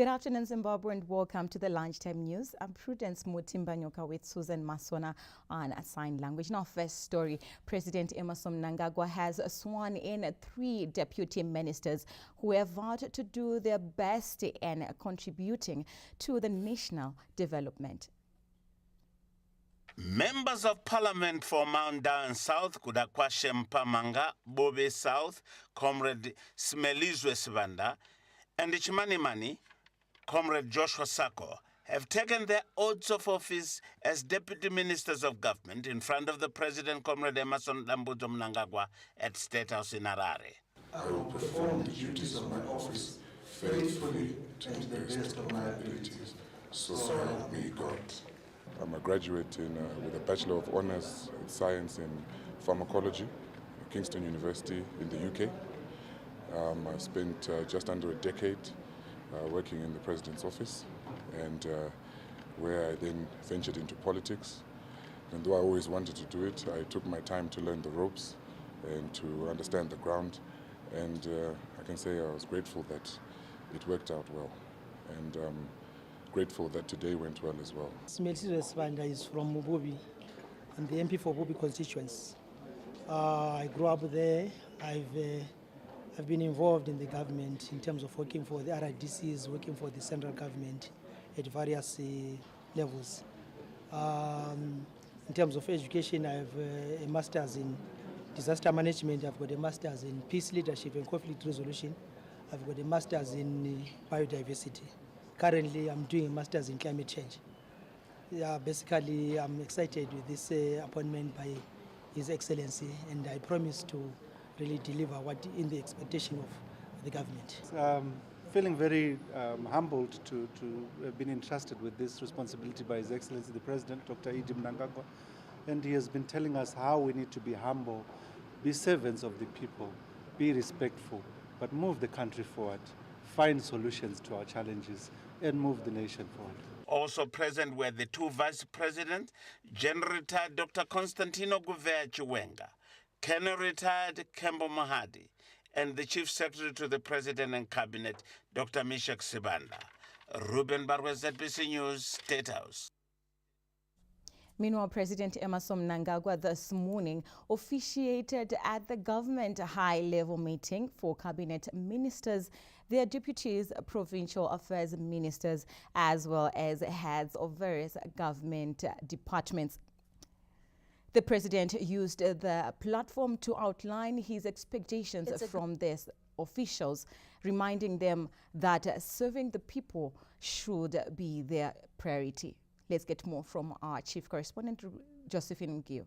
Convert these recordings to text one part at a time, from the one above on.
Good afternoon, Zimbabwe, and welcome to the Lunchtime News. I'm Prudence Mutimbanyoka with Susan Masona on sign language. Now, first story, President Emmerson Mnangagwa has sworn in 3 deputy ministers who have vowed to do their best in contributing to the national development. Members of Parliament for Mount Down South, Kudakwashe Mpamanga, Bobe South, Comrade Smelizwe Sibanda, and Ichimanimani, Comrade Joshua Sako, have taken their oaths of office as deputy ministers of government in front of the President, Comrade Emmerson Mnangagwa, at State House in Harare. I will perform the duties of my office faithfully and to the best of my abilities. So help me God. I'm a graduate with a Bachelor of Honours in Science in Pharmacology at Kingston University in the UK. I spent just under a decade working in the President's office, and where I then ventured into politics. And though I always wanted to do it, I took my time to learn the ropes and to understand the ground. And I can say I was grateful that it worked out well. And grateful that today went well as well. Smelizwe Sibanda is from Mububi. I'm the MP for Mububi constituency. I grew up there. I've been involved in the government in terms of working for the RIDCs, working for the central government at various levels. In terms of education, I have a master's in disaster management. I've got a master's in peace leadership and conflict resolution. I've got a master's in biodiversity. Currently, I'm doing a master's in climate change. Basically, I'm excited with this appointment by His Excellency, and I promise to really deliver what in the expectation of the government. Feeling very humbled to have been entrusted with this responsibility by His Excellency the President, Dr. E.D. Mnangagwa, and he has been telling us how we need to be humble, be servants of the people, be respectful, but move the country forward, find solutions to our challenges, and move the nation forward. Also present were the 2 Vice Presidents, General Retired Dr. Constantino Guvea Chiwenga, Colonel Retired Kembo Mahadi, and the Chief Secretary to the President and Cabinet, Dr. Mishak Sibanda. Ruben Barwe, ZBC News, State House. Meanwhile, President Emmerson Mnangagwa this morning officiated at the government high-level meeting for cabinet ministers, their deputies, provincial affairs ministers, as well as heads of various government departments. The president used the platform to outline his expectations from these officials, reminding them that serving the people should be their priority. Let's get more from our chief correspondent, Josephine Gill.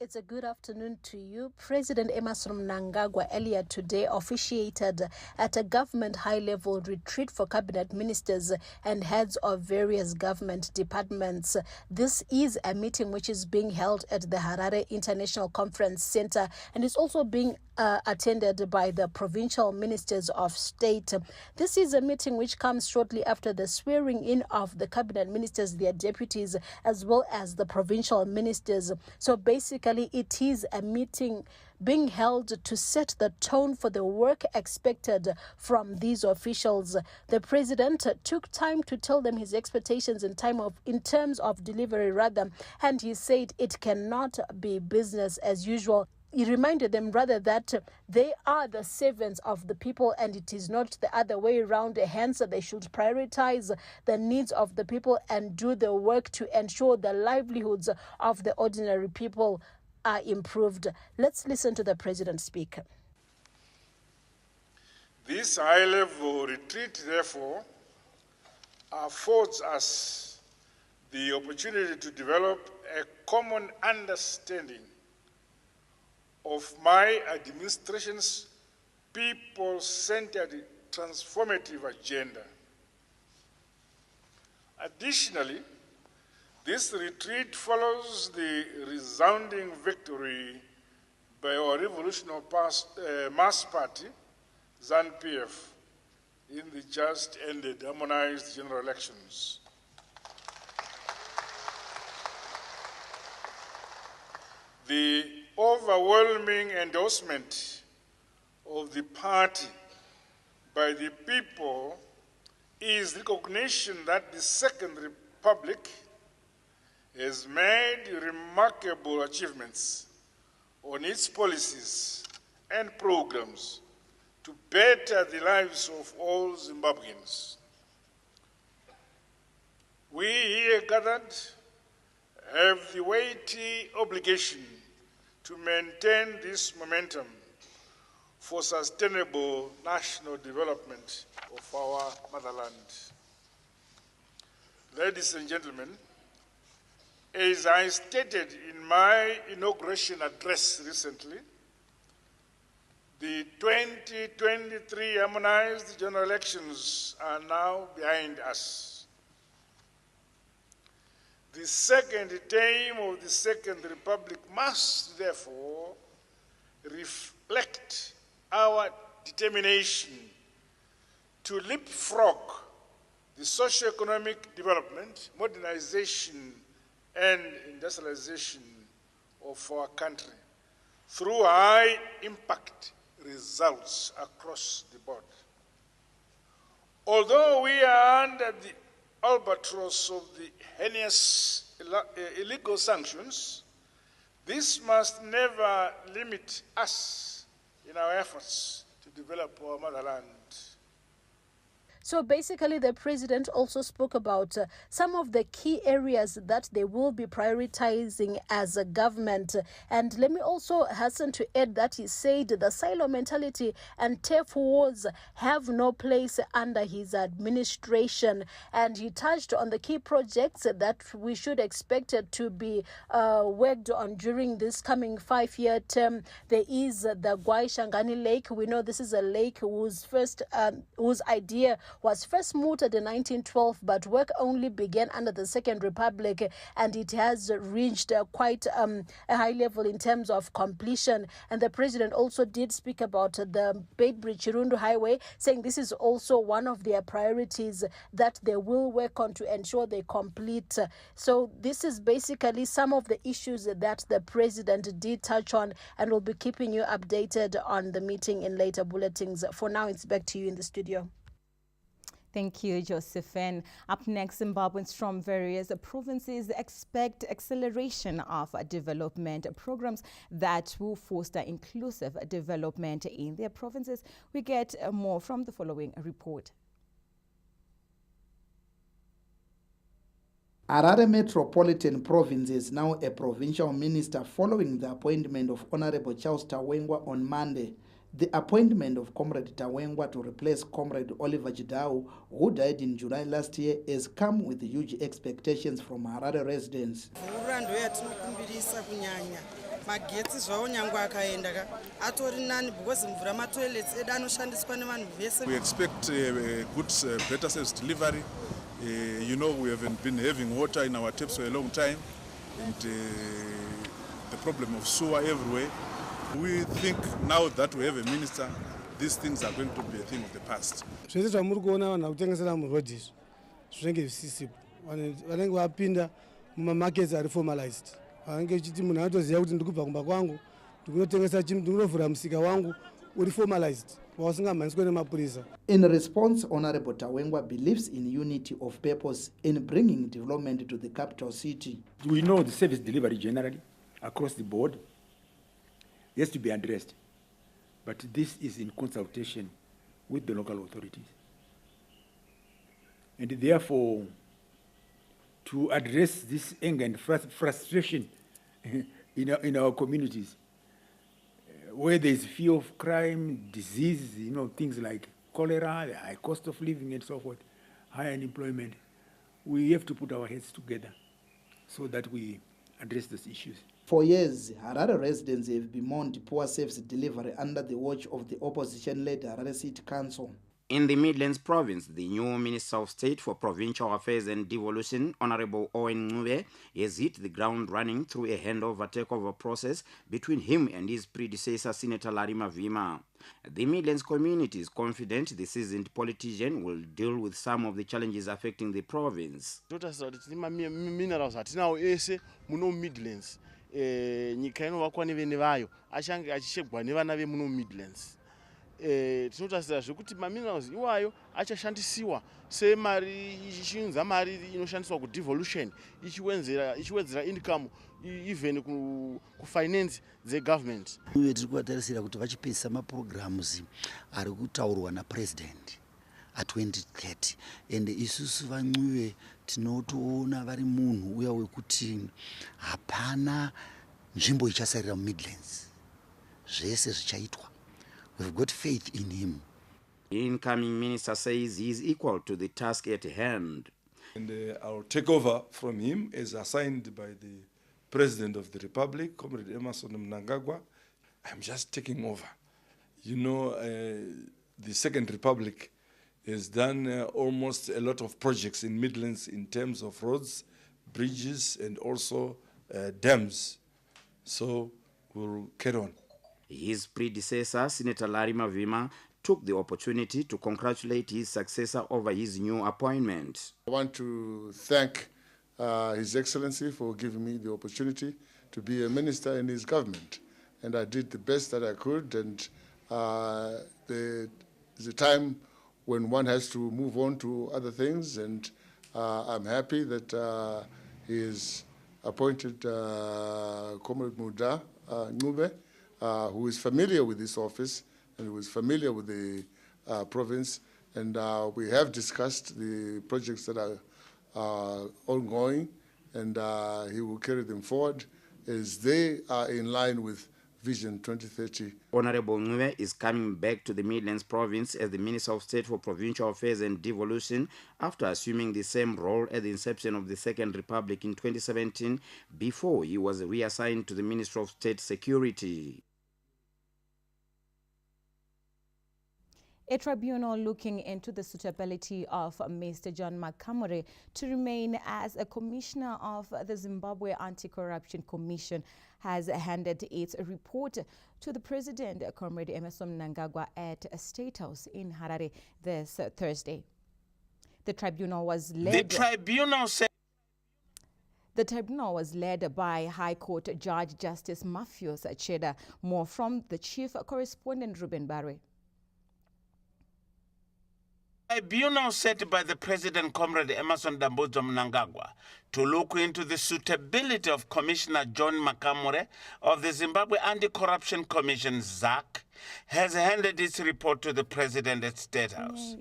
It's a good afternoon to you. President Emmerson Mnangagwa earlier today officiated at a government high-level retreat for cabinet ministers and heads of various government departments. This is a meeting which is being held at the Harare International Conference Center and is also being attended by the provincial ministers of state. This is a meeting which comes shortly after the swearing in of the cabinet ministers, their deputies, as well as the provincial ministers. So basically, it is a meeting being held to set the tone for the work expected from these officials. The president took time to tell them his expectations in terms of delivery, and he said it cannot be business as usual. He reminded them rather that they are the servants of the people and it is not the other way around. Hence, they should prioritize the needs of the people and do the work to ensure the livelihoods of the ordinary people are improved. Let's listen to the president speak. This high-level retreat, therefore, affords us the opportunity to develop a common understanding of my administration's people-centered transformative agenda. Additionally, this retreat follows the resounding victory by our revolutionary mass party, ZANU-PF, in the just ended harmonized general elections. The overwhelming endorsement of the party by the people is recognition that the Second Republic has made remarkable achievements on its policies and programs to better the lives of all Zimbabweans. We here gathered have the weighty obligation to maintain this momentum for sustainable national development of our motherland. Ladies and gentlemen, as I stated in my inauguration address recently, the 2023 harmonized general elections are now behind us. The second term of the Second Republic must therefore reflect our determination to leapfrog the socio-economic development, modernization, and industrialization of our country through high-impact results across the board. Although we are under the albatross of the heinous illegal sanctions, this must never limit us in our efforts to develop our motherland. So basically, the president also spoke about some of the key areas that they will be prioritizing as a government. And let me also hasten to add that he said the silo mentality and turf wars have no place under his administration. And he touched on the key projects that we should expect to be worked on during this coming 5-year term. There is the Gwai Shangani Lake. We know this is a lake whose idea was first mooted in 1912, but work only began under the Second Republic, and it has reached quite a high level in terms of completion. And the president also did speak about the Beitbridge-Chirundu Highway, saying this is also one of their priorities that they will work on to ensure they complete. So this is basically some of the issues that the president did touch on, and we'll be keeping you updated on the meeting in later bulletins. For now, it's back to you in the studio. Thank you, Josephine. Up next, Zimbabweans from various provinces expect acceleration of development programs that will foster inclusive development in their provinces. We get more from the following report. Harare Metropolitan Province is now a provincial minister following the appointment of Honorable Charles Tawengwa on Monday. The appointment of Comrade Tawengwa to replace Comrade Oliver Jidau, who died in July last year, has come with huge expectations from Harare residents. We expect good, better service delivery. You know, we haven't been having water in our taps for a long time, and the problem of sewer everywhere. We think now that we have a minister, these things are going to be a thing of the past. Markets are formalized. In response, Honorable Tawengwa believes in unity of purpose in bringing development to the capital city. We know the service delivery generally across the board has to be addressed, but this is in consultation with the local authorities. And therefore, to address this anger and frustration in our communities, where there is fear of crime, disease, you know, things like cholera, the high cost of living and so forth, high unemployment, we have to put our heads together so that we address those issues. For years, Harare residents have bemoaned poor service delivery under the watch of the opposition-led Harare City Council. In the Midlands Province, the new Minister of State for Provincial Affairs and Devolution, Honorable Owen Ncube, has hit the ground running through a handover-takeover process between him and his predecessor, Senator Larry Mavima. The Midlands community is confident the seasoned politician will deal with some of the challenges affecting the province. Minerals Midlands. Nyika inovakwa nevene vayo achange achishegwa nevana vemuno Midlands. tinotarisira zvekuti maminerals iwayo achashandisiwa semari ichinza mari inoshandiswa kudevolution ichiwedzera income even kufinance dzegovernment. Uye tiri kuvatarisira kuti vachipedzisa maprograms ari kutaurwa napresident a2030 ende isusu vaNcuve tinotoona vari munhu uya wekuti hapana nzvimbo ichasarira muMidlands, zvese zvichaitwa. We've got faith in him. The incoming minister says he is equal to the task at hand. And I'll take over from him as assigned by the President of the Republic, Comrade Emmerson Mnangagwa. I'm just taking over. You know, the Second Republic has done almost a lot of projects in Midlands in terms of roads, bridges, and also dams. So we'll carry on. His predecessor, Senator Larry Mavima, took the opportunity to congratulate his successor over his new appointment. I want to thank His Excellency for giving me the opportunity to be a minister in his government. And I did the best that I could, and there's a time when one has to move on to other things, and I'm happy that he has appointed Comrade Muda Ncube, who is familiar with this office and who is familiar with the province, and we have discussed the projects that are ongoing, and he will carry them forward as they are in line with Vision 2030. Honorable Ncube is coming back to the Midlands province as the Minister of State for Provincial Affairs and Devolution after assuming the same role at the inception of the Second Republic in 2017 before he was reassigned to the Ministry of State Security. A tribunal looking into the suitability of Mr. John Makamure to remain as a commissioner of the Zimbabwe Anti-Corruption Commission has handed its report to the President, Comrade Emmerson Mnangagwa, at a State House in Harare this Thursday. The tribunal was led by High Court Judge Justice Mafios Cheda. More from the Chief Correspondent Ruben Barwe. Tribunal set by the President, Comrade Emmerson Dambudzo Mnangagwa, to look into the suitability of Commissioner John Makamure of the Zimbabwe Anti-Corruption Commission, ZAC, has handed its report to the President at State House.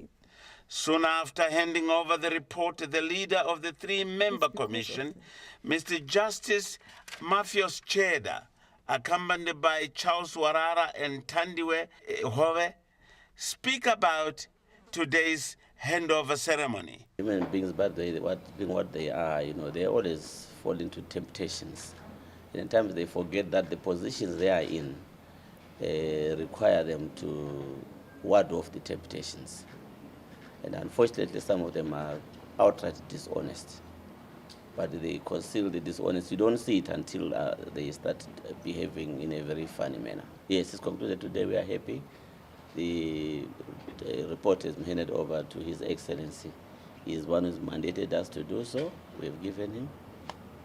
Soon after handing over the report, the leader of the three-member commission, Mr. Justice Mafios Cheda, accompanied by Charles Warara and Tandiwe Hove, speak about today's handover ceremony. Human beings, but what they are, you know, they always fall into temptations. And at times they forget that the positions they are in require them to ward off the temptations. And unfortunately, some of them are outright dishonest. But they conceal the dishonesty. You don't see it until they start behaving in a very funny manner. Yes, it's concluded today. We are happy. The report is handed over to His Excellency. He is one who's mandated us to do so. We've given him.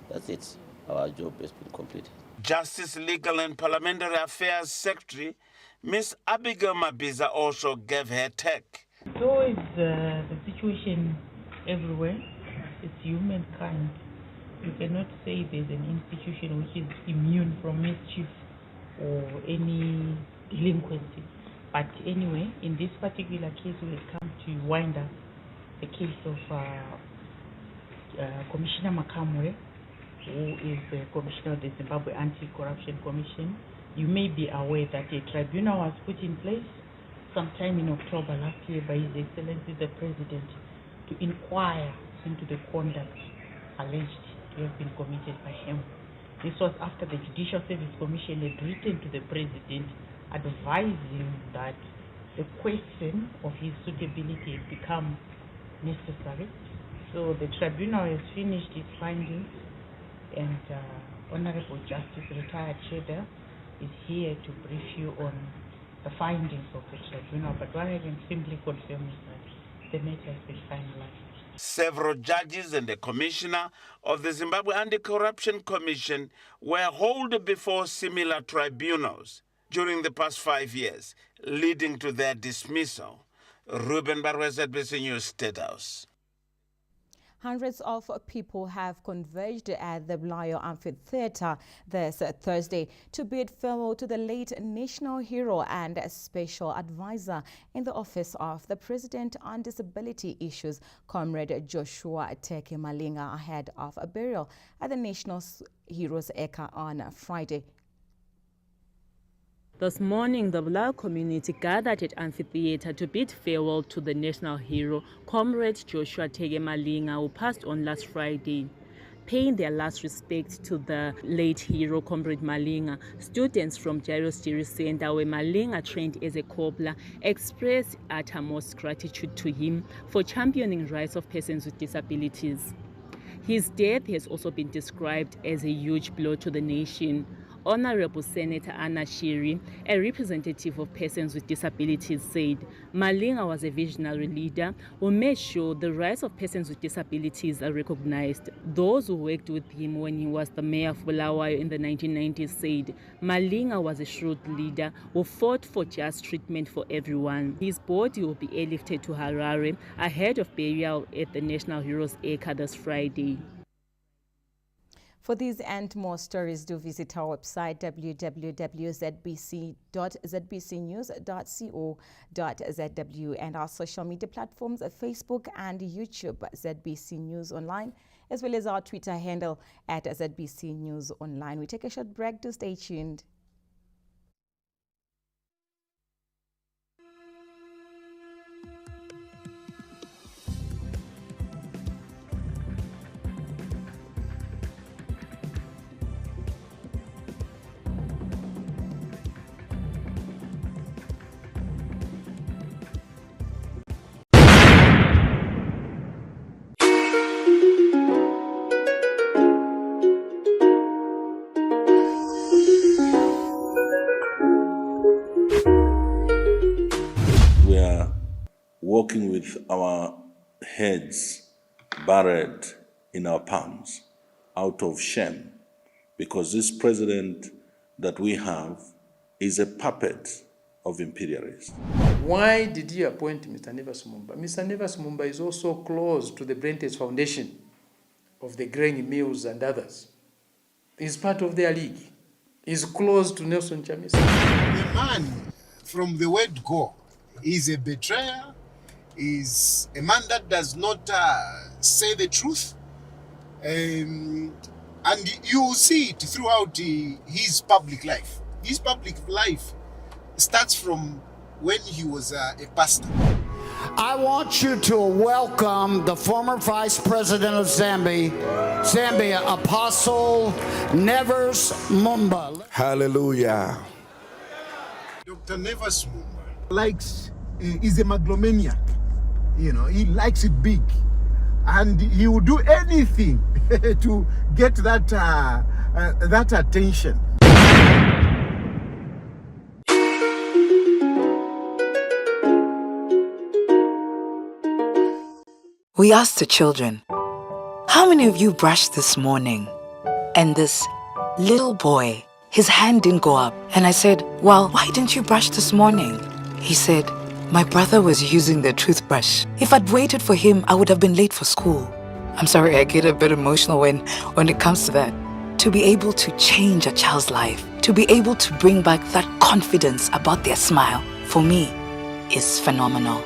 That's it. Our job has been completed. Justice, Legal and Parliamentary Affairs Secretary, Ms. Abigail Mabiza, also gave her take. So is the situation everywhere. It's humankind. You cannot say there's an institution which is immune from mischief or any delinquency. But anyway, in this particular case, we have come to wind up the case of Commissioner Makamure, who is the Commissioner of the Zimbabwe Anti-Corruption Commission. You may be aware that a tribunal was put in place sometime in October last year by His Excellency the President to inquire into the conduct alleged to have been committed by him. This was after the Judicial Service Commission had written to the President advising that the question of his suitability had become necessary. So the tribunal has finished its findings, and Honorable Justice Retired Cheda is here to brief you on the findings of the tribunal. But what I can simply confirm is that the matter has been finalized. Several judges and the commissioner of the Zimbabwe Anti-Corruption Commission were hauled before similar tribunals. during the past 5 years, leading to their dismissal. Ruben Barwes, ZBC News, State House. Hundreds of people have converged at the Blayo Amphitheatre this Thursday to bid farewell to the late national hero and special advisor in the office of the President on Disability Issues, Comrade Joshua Teke Malinga, ahead of a burial at the National Heroes Eka on Friday. This morning, the Blayo community gathered at Amphitheatre to bid farewell to the national hero, Comrade Joshua Teke Malinga, who passed on last Friday. Paying their last respect to the late hero, Comrade Malinga, students from Jairus Jerry Center, where Malinga trained as a cobbler, expressed utmost gratitude to him for championing rights of persons with disabilities. His death has also been described as a huge blow to the nation. Honorable Senator Anna Shiri, a representative of persons with disabilities, said Malinga was a visionary leader who made sure the rights of persons with disabilities are recognized. Those who worked with him when he was the mayor of Bulawayo in the 1990s said Malinga was a shrewd leader who fought for just treatment for everyone. His body will be airlifted to Harare ahead of burial at the National Heroes Eka this Friday. For these and more stories, do visit our website www.zbcnews.co.zw and our social media platforms Facebook and YouTube, ZBC News Online, as well as our Twitter handle at ZBC News Online. We take a short break to stay tuned. Walking with our heads buried in our palms out of shame, because this president that we have is a puppet of imperialists. Why did he appoint Mr. Nevers Mumba? Mr. Nevers Mumba is also close to the Brentes Foundation of the grain mills and others. He's part of their league. He's close to Nelson Chamisa. The man, from the word go, is a betrayer, is a man that does not say the truth. And you will see it throughout his public life. His public life starts from when he was a pastor. I want you to welcome the former Vice President of Zambia, Apostle Nevers Mumba. Hallelujah. Dr. Nevers Mumba is a megalomaniac. You know, he likes it big. And he will do anything to get that attention. We asked the children, how many of you brushed this morning? And this little boy, his hand didn't go up. And I said, well, why didn't you brush this morning? He said, my brother was using the toothbrush. If I'd waited for him, I would have been late for school. I'm sorry, I get a bit emotional when it comes to that. To be able to change a child's life, to be able to bring back that confidence about their smile, for me, is phenomenal.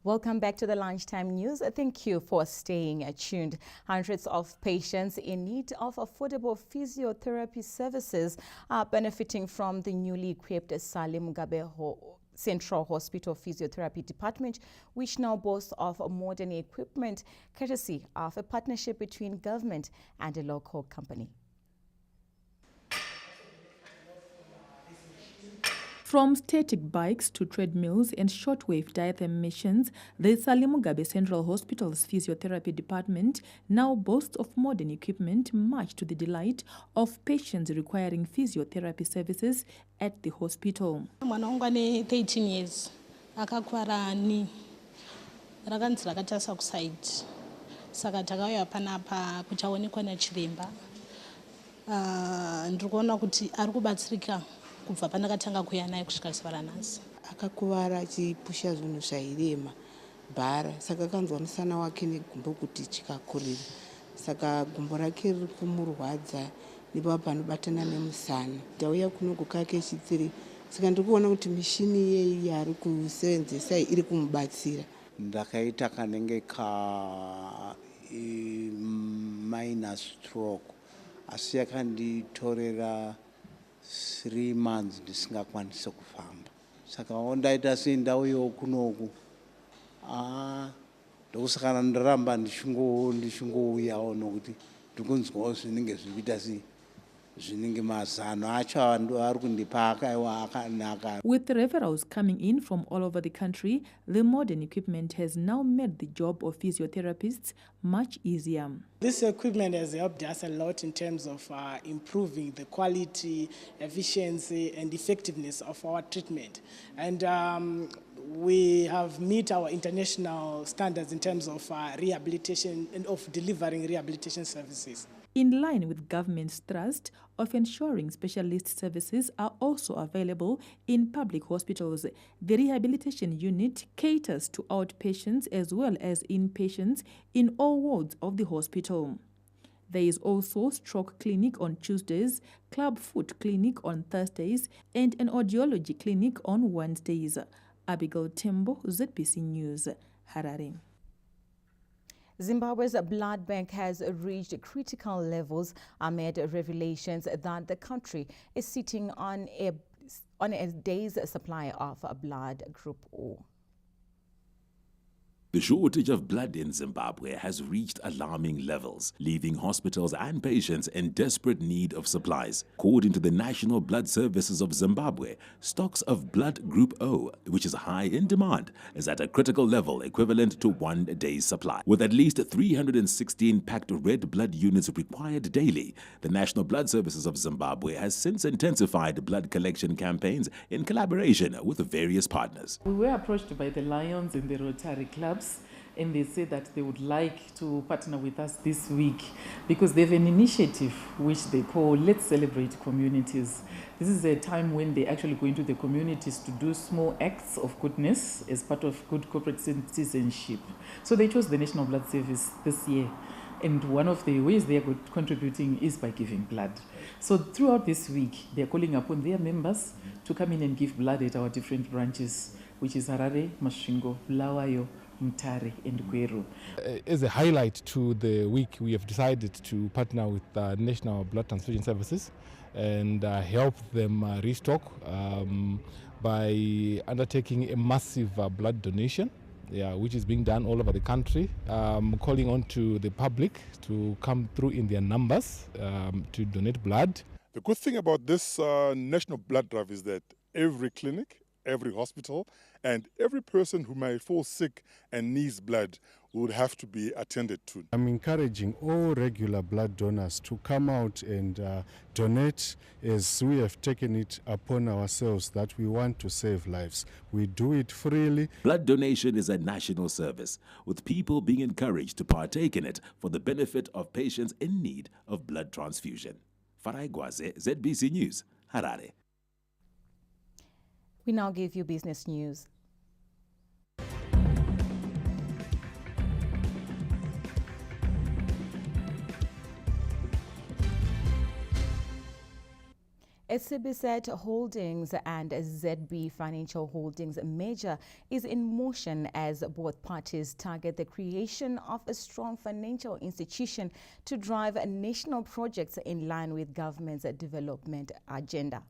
Welcome back to the Lunchtime News. Thank you for staying tuned. Hundreds of patients in need of affordable physiotherapy services are benefiting from the newly equipped Salim Mugabe Central Hospital Physiotherapy Department, which now boasts of modern equipment courtesy of a partnership between government and a local company. From static bikes to treadmills and shortwave diatherm machines, the Salim Mugabe Central Hospital's physiotherapy department now boasts of modern equipment, much to the delight of patients requiring physiotherapy services at the hospital. Mwana wangu ane 13 years akakwara ni rakanzi rakatasa kuside saka takauya panapa kuti aonekwa nachiremba. Ndiri kuona kuti ari kubatsirika kubva pandakatanga kuuya naye kusvika zuva ranhasi. Akakuvara achipusha zvinhu zvairema bhara, saka akanzwa musana wake negumbo kuti chikakurira, saka gumbo rake riri kumurwadza nepava panobatana nemusana. Ndauya kuno kukake chitsiri, saka ndiri kuona kuti mishini iyei yaari kusevenzesa iri kumubatsira. Ndakaita kanenge ka minor stroke, asi yakanditorera 3 months ndisingakwanise kufamba. Saka ndaita sendauyo kunoku ndokusakana ndaramba ndichingouyawo nokuti ndikunzwawo zvinenge zvichiita zvinenge mazano acho ari kundipa akanaka. With referrals coming in from all over the country, the modern equipment has now made the job of physiotherapists much easier. This equipment has helped us a lot in terms of improving the quality, efficiency and effectiveness of our treatment. And we have met our international standards in terms of rehabilitation and of delivering rehabilitation services. In line with government's thrust of ensuring specialist services are also available in public hospitals, the rehabilitation unit caters to outpatients as well as inpatients in all wards of the hospital. There is also stroke clinic on Tuesdays, club foot clinic on Thursdays, and an audiology clinic on Wednesdays. Abigail Tembo, ZBC News, Harare. Zimbabwe's blood bank has reached critical levels amid revelations that the country is sitting on a day's supply of blood group O. The shortage of blood in Zimbabwe has reached alarming levels, leaving hospitals and patients in desperate need of supplies. According to the National Blood Services of Zimbabwe, stocks of blood group O, which is high in demand, is at a critical level equivalent to 1 day's supply. With at least 316 packed red blood units required daily, the National Blood Services of Zimbabwe has since intensified blood collection campaigns in collaboration with various partners. We were approached by the Lions and the Rotary clubs, and they said that they would like to partner with us this week because they have an initiative which they call Let's Celebrate Communities. This is a time when they actually go into the communities to do small acts of goodness as part of good corporate citizenship. So they chose the National Blood Service this year. And one of the ways they are contributing is by giving blood. So throughout this week, they are calling upon their members to come in and give blood at our different branches, which is Harare, Masvingo, Bulawayo, Mutare and Gweru. As a highlight to the week, we have decided to partner with National Blood Transfusion Services and help them restock by undertaking a massive blood donation, which is being done all over the country, calling on to the public to come through in their numbers to donate blood. The good thing about this national blood drive is that every clinic, every hospital, and every person who may fall sick and needs blood would have to be attended to. I'm encouraging all regular blood donors to come out and donate, as we have taken it upon ourselves that we want to save lives. We do it freely. Blood donation is a national service, with people being encouraged to partake in it for the benefit of patients in need of blood transfusion. Farai Gwaze, ZBC News, Harare. We now give you business news. SBZ Holdings and ZB Financial Holdings merger is in motion as both parties target the creation of a strong financial institution to drive national projects in line with government's development agenda.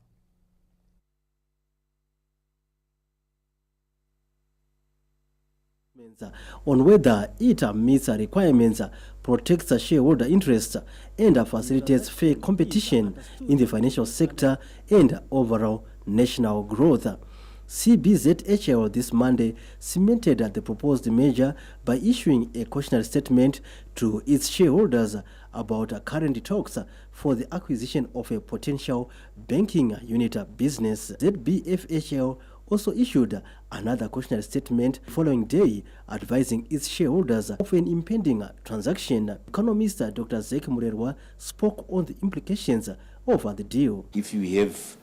On whether it meets requirements, protects shareholder interests, and facilitates fair competition in the financial sector and overall national growth. CBZHL this Monday cemented the proposed measure by issuing a cautionary statement to its shareholders about current talks for the acquisition of a potential banking unit business. ZBFHL also issued another cautionary statement the following day advising its shareholders of an impending transaction. Economist Dr. Zek Murerwa spoke on the implications of the deal. If you have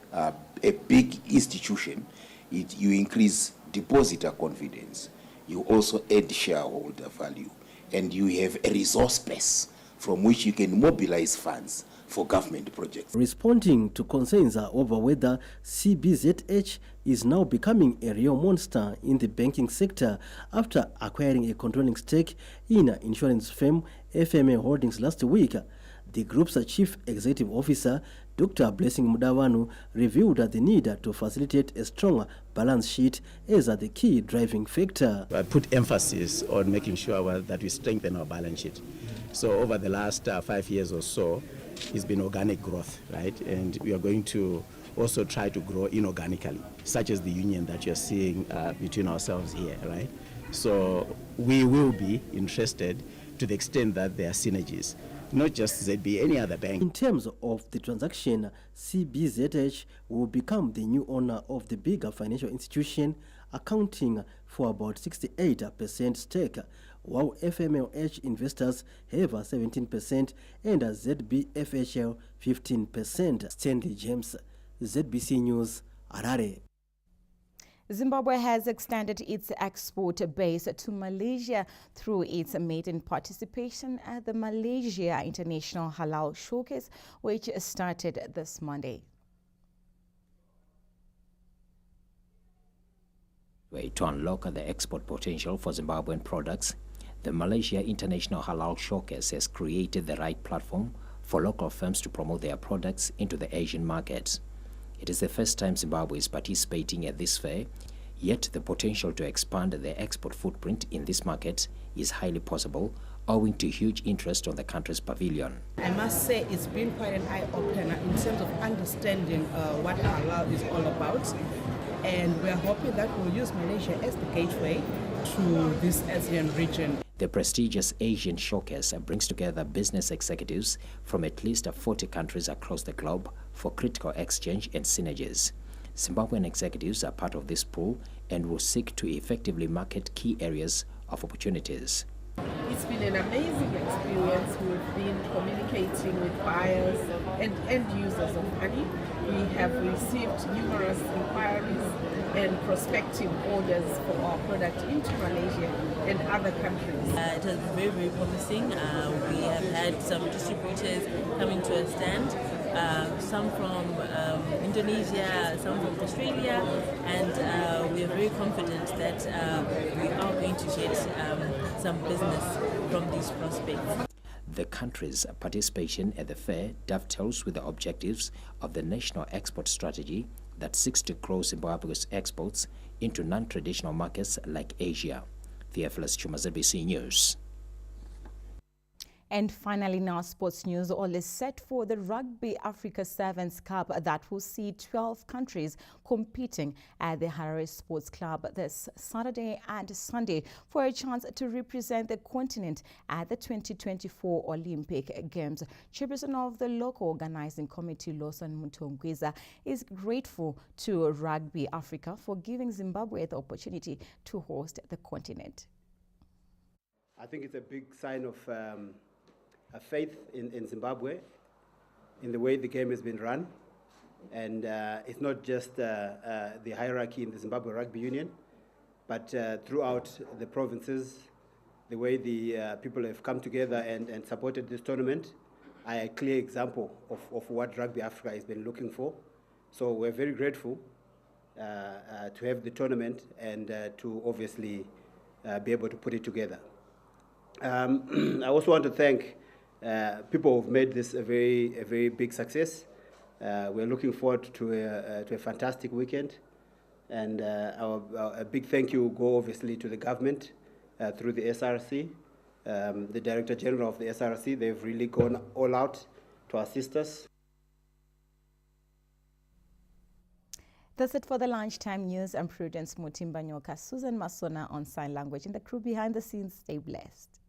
a big institution, you increase depositor confidence, you also add shareholder value, and you have a resource base from which you can mobilize funds for government projects. Responding to concerns over whether CBZH is now becoming a real monster in the banking sector after acquiring a controlling stake in insurance firm FMA Holdings last week, the group's chief executive officer, Dr. Blessing Mudavanu, revealed the need to facilitate a strong balance sheet as the key driving factor. I put emphasis on making sure that we strengthen our balance sheet. So over the last 5 years or so, it's been organic growth, right? And we are going to also try to grow inorganically, such as the union that you're seeing between ourselves here, right? So we will be interested to the extent that there are synergies. Not just ZB, any other bank. In terms of the transaction, CBZH will become the new owner of the bigger financial institution, accounting for about 68% stake, while FMLH investors have 17% and ZBFHL 15%. Stanley James, ZBC News, Harare. Zimbabwe has extended its export base to Malaysia through its maiden participation at the Malaysia International Halal Showcase, which started this Monday. To unlock the export potential for Zimbabwean products, the Malaysia International Halal Showcase has created the right platform for local firms to promote their products into the Asian markets. It is the first time Zimbabwe is participating at this fair, yet the potential to expand their export footprint in this market is highly possible, owing to huge interest on the country's pavilion. I must say it's been quite an eye-opener in terms of understanding what halal is all about, and we're hoping that we'll use Malaysia as the gateway to this ASEAN region. The prestigious Asian Showcase brings together business executives from at least 40 countries across the globe for critical exchange and synergies. Zimbabwean executives are part of this pool and will seek to effectively market key areas of opportunities. It's been an amazing experience. We've been communicating with buyers and end users of honey. We have received numerous inquiries and prospective orders for our product into Malaysia and other countries. It has been very, very promising. We have had some distributors coming to a stand, some from Indonesia, some from Australia, and we are very confident that we are going to get some business from these prospects. The country's participation at the fair dovetails with the objectives of the National Export Strategy that seeks to grow Zimbabwe's exports into non-traditional markets like Asia. Theophilus Chuma, ZBC News. And finally, now sports news. All is set for the Rugby Africa Sevens Cup that will see 12 countries competing at the Harare Sports Club this Saturday and Sunday for a chance to represent the continent at the 2024 Olympic Games. Chairperson of the local organizing committee, Lawson Mutongwiza, is grateful to Rugby Africa for giving Zimbabwe the opportunity to host the continent. I think it's a big sign of a faith in Zimbabwe, in the way the game has been run. And it's not just the hierarchy in the Zimbabwe Rugby Union, but throughout the provinces, the way the people have come together and supported this tournament are a clear example of what Rugby Africa has been looking for. So we're very grateful to have the tournament and to obviously be able to put it together. I also want to thank people who've made this a very big success. We're looking forward to a fantastic weekend, and a big thank you go obviously to the government through the SRC, the Director General of the SRC. They've really gone all out to assist us. That's it for the Lunchtime News. I'm Prudence Mutimbanyoka, Susan Masona on Sign Language, and the crew behind the scenes. Stay blessed.